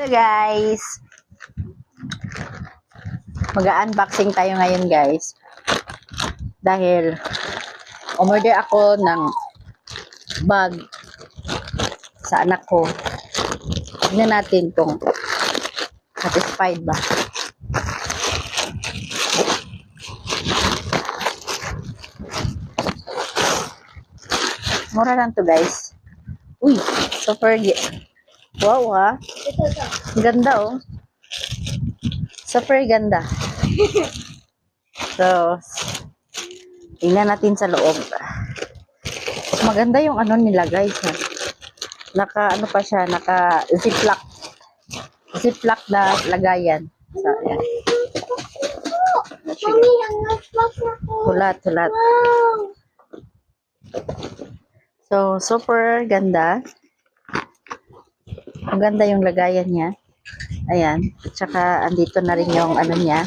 Hello guys! Mag-unboxing tayo ngayon guys. Dahil umorder ako ng bag sa anak ko. Tignan natin kung satisfied ba. Mura lang to guys. Uy! Super wow ha! Ganda oh. Super ganda. So, tingnan natin sa loob. Maganda yung ano nila guys ha. Naka ano pa siya, naka ziplock. Ziplock na lagayan. So, ayan. Hulat. So, super ganda. Maganda yung lagayan niya. Ayan. At saka, andito na rin yung ano niya.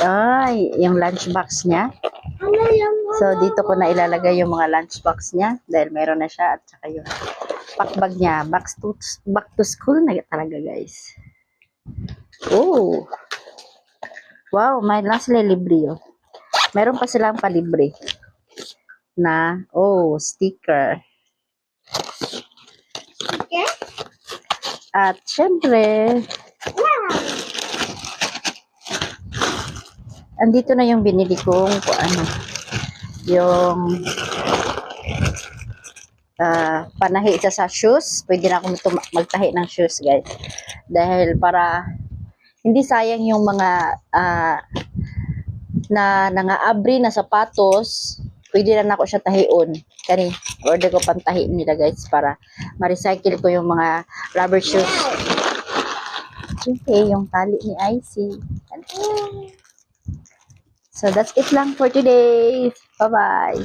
Ay, yung lunchbox niya. So, dito ko na ilalagay yung mga lunchbox niya. Dahil meron na siya. At saka yung packbag niya. Back to school na talaga, guys. Oh. Wow, may lastly libre, oh. Meron pa silang palibre. Na, oh, sticker. At syempre, andito na yung binili kong ano, yung panahi sa shoes. Pwede na akong magtahi ng shoes guys. Dahil para hindi sayang yung mga na nangaabri na sapatos, pwede na ako siya tahion. Kani, order ko pantahi nila guys para ma-recycle ko yung mga rubber shoes. Okay, yung tali ni Icy. So that's it lang for today. Bye-bye.